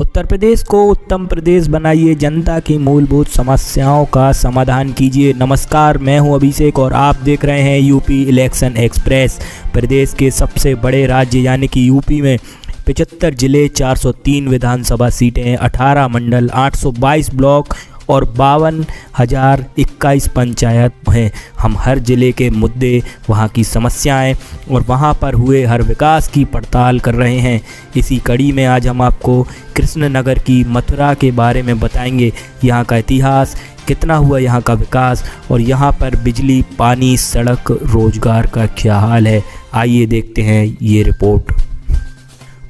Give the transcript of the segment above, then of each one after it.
उत्तर प्रदेश को उत्तम प्रदेश बनाइए, जनता की मूलभूत समस्याओं का समाधान कीजिए। नमस्कार, मैं हूं अभिषेक और आप देख रहे हैं यूपी इलेक्शन एक्सप्रेस। प्रदेश के सबसे बड़े राज्य यानी कि यूपी में 75 जिले, 403 विधानसभा सीटें, 18 मंडल, 822 ब्लॉक और 52,021 पंचायत हैं। हम हर ज़िले के मुद्दे, वहाँ की समस्याएं और वहाँ पर हुए हर विकास की पड़ताल कर रहे हैं। इसी कड़ी में आज हम आपको कृष्णनगर की मथुरा के बारे में बताएंगे। यहाँ का इतिहास, कितना हुआ यहाँ का विकास और यहाँ पर बिजली, पानी, सड़क, रोजगार का क्या हाल है। आइए देखते हैं ये रिपोर्ट।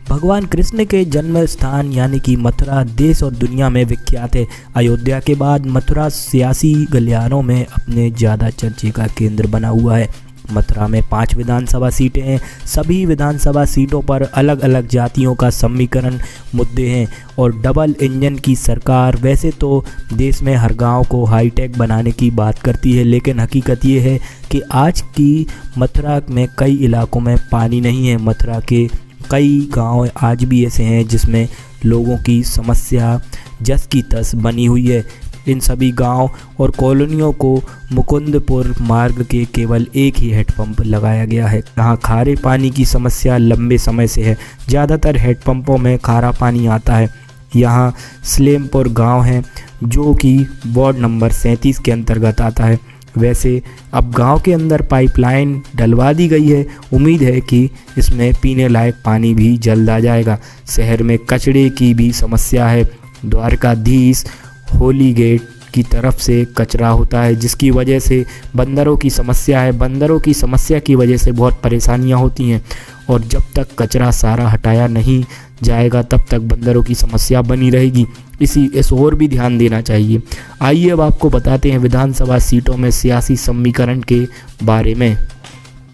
भगवान कृष्ण के जन्म स्थान यानी कि मथुरा देश और दुनिया में विख्यात है। अयोध्या के बाद मथुरा सियासी गलियारों में अपने ज़्यादा चर्चे का केंद्र बना हुआ है। मथुरा में 5 विधानसभा सीटें हैं। सभी विधानसभा सीटों पर अलग अलग जातियों का समीकरण मुद्दे हैं और डबल इंजन की सरकार वैसे तो देश में हर गांव को हाईटेक बनाने की बात करती है, लेकिन हकीकत ये है कि आज की मथुरा में कई इलाकों में पानी नहीं है। मथुरा के कई गांव आज भी ऐसे हैं जिसमें लोगों की समस्या जस की तस बनी हुई है। इन सभी गांव और कॉलोनियों को मुकुंदपुर मार्ग के केवल एक ही हेडपंप लगाया गया है। यहाँ खारे पानी की समस्या लंबे समय से है। ज़्यादातर हेडपंपों में खारा पानी आता है। यहाँ सलेमपुर गांव है जो कि वार्ड नंबर 37 के अंतर्गत आता है। वैसे अब गांव के अंदर पाइपलाइन डलवा दी गई है। उम्मीद है कि इसमें पीने लायक पानी भी जल्द आ जाएगा। शहर में कचरे की भी समस्या है। द्वारकाधीश होली गेट की तरफ से कचरा होता है जिसकी वजह से बंदरों की समस्या है। बंदरों की समस्या की वजह से बहुत परेशानियां होती हैं और जब तक कचरा सारा हटाया नहीं जाएगा तब तक बंदरों की समस्या बनी रहेगी। इस ओर भी ध्यान देना चाहिए। आइए अब आपको बताते हैं विधानसभा सीटों में सियासी समीकरण के बारे में।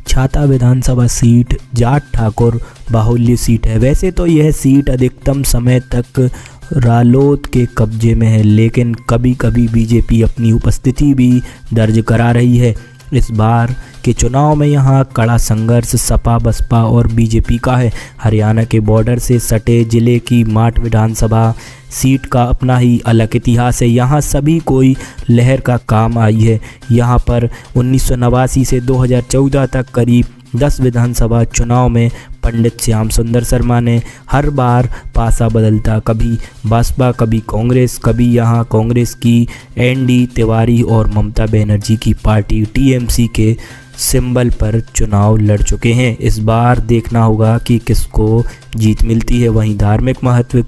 छाता विधानसभा सीट जाट ठाकुर बाहुल्य सीट है। वैसे तो यह सीट अधिकतम समय तक रालोद के कब्जे में है, लेकिन कभी कभी बीजेपी अपनी उपस्थिति भी दर्ज करा रही है। इस बार के चुनाव में यहाँ कड़ा संघर्ष सपा, बसपा और बीजेपी का है। हरियाणा के बॉर्डर से सटे जिले की माठ विधानसभा सीट का अपना ही अलग इतिहास है। यहाँ सभी कोई लहर का काम आई है। यहाँ पर 1989 से 2014 तक करीब 10 विधानसभा चुनाव में पंडित श्याम सुंदर शर्मा ने हर बार पासा बदलता, कभी बसपा, कभी कांग्रेस, कभी यहाँ कांग्रेस की एनडी तिवारी और ममता बनर्जी की पार्टी टीएमसी के सिंबल पर चुनाव लड़ चुके हैं। इस बार देखना होगा कि किसको जीत मिलती है। वहीं धार्मिक महत्व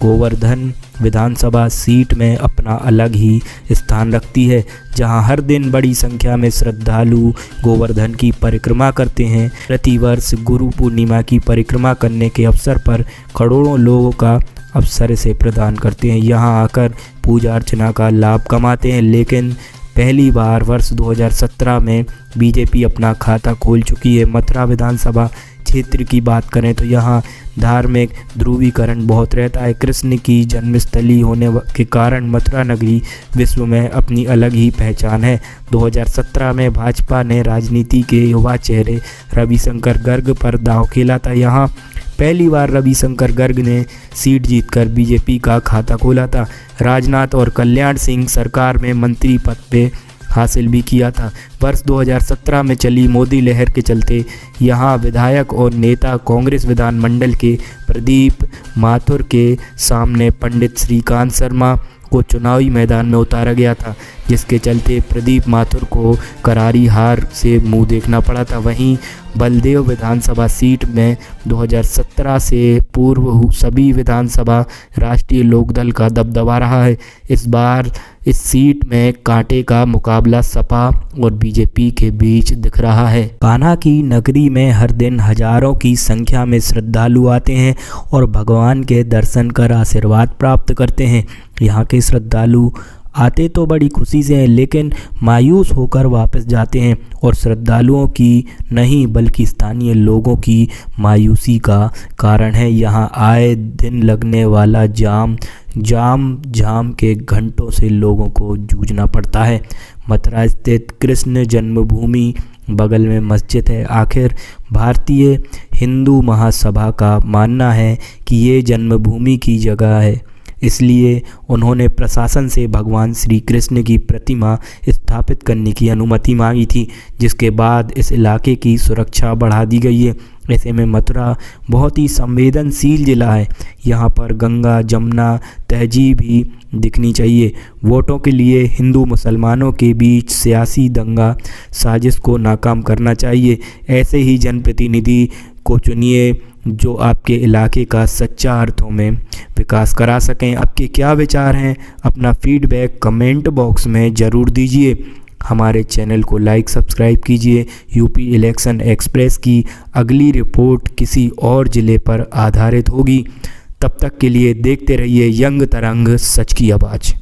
गोवर्धन विधानसभा सीट में अपना अलग ही स्थान रखती है, जहां हर दिन बड़ी संख्या में श्रद्धालु गोवर्धन की परिक्रमा करते हैं। प्रतिवर्ष गुरु पूर्णिमा की परिक्रमा करने के अवसर पर करोड़ों लोगों का अवसर से प्रदान करते हैं। यहां आकर पूजा अर्चना का लाभ कमाते हैं, लेकिन पहली बार वर्ष 2017 में बीजेपी अपना खाता खोल चुकी है। मथुरा विधानसभा क्षेत्र की बात करें तो यहाँ धार्मिक ध्रुवीकरण बहुत रहता है। कृष्ण की जन्मस्थली होने के कारण मथुरा नगरी विश्व में अपनी अलग ही पहचान है। 2017 में भाजपा ने राजनीति के युवा चेहरे रविशंकर गर्ग पर दांव खेला था। यहाँ पहली बार रविशंकर गर्ग ने सीट जीतकर बीजेपी का खाता खोला था। राजनाथ और कल्याण सिंह सरकार में मंत्री पद पे हासिल भी किया था। वर्ष 2017 में चली मोदी लहर के चलते यहाँ विधायक और नेता कांग्रेस विधानमंडल के प्रदीप माथुर के सामने पंडित श्रीकांत शर्मा को चुनावी मैदान में उतारा गया था, जिसके चलते प्रदीप माथुर को करारी हार से मुंह देखना पड़ा था। वहीं बलदेव विधानसभा सीट में 2017 से पूर्व सभी विधानसभा राष्ट्रीय लोकदल का दबदबा रहा है। इस बार इस सीट में कांटे का मुकाबला सपा और बीजेपी के बीच दिख रहा है। कान्हा की नगरी में हर दिन हजारों की संख्या में श्रद्धालु आते हैं और भगवान के दर्शन कर आशीर्वाद प्राप्त करते हैं। यहाँ के श्रद्धालु आते तो बड़ी खुशी से हैं, लेकिन मायूस होकर वापस जाते हैं और श्रद्धालुओं की नहीं बल्कि स्थानीय लोगों की मायूसी का कारण है यहाँ आए दिन लगने वाला जाम के घंटों से लोगों को जूझना पड़ता है। मथुरा स्थित कृष्ण जन्मभूमि बगल में मस्जिद है। आखिर भारतीय हिंदू महासभा का मानना है कि ये जन्मभूमि की जगह है, इसलिए उन्होंने प्रशासन से भगवान श्री कृष्ण की प्रतिमा स्थापित करने की अनुमति मांगी थी, जिसके बाद इस इलाके की सुरक्षा बढ़ा दी गई है। ऐसे में मथुरा बहुत ही संवेदनशील ज़िला है। यहाँ पर गंगा जमुना तहजीब ही दिखनी चाहिए। वोटों के लिए हिंदू मुसलमानों के बीच सियासी दंगा साजिश को नाकाम करना चाहिए। ऐसे ही जनप्रतिनिधि को चुनिए जो आपके इलाके का सच्चा अर्थों में विकास करा सकें। आपके क्या विचार हैं? अपना फीडबैक कमेंट बॉक्स में ज़रूर दीजिए। हमारे चैनल को लाइक सब्सक्राइब कीजिए। यूपी इलेक्शन एक्सप्रेस की अगली रिपोर्ट किसी और ज़िले पर आधारित होगी। तब तक के लिए देखते रहिए यंग तरंग, सच की आवाज़।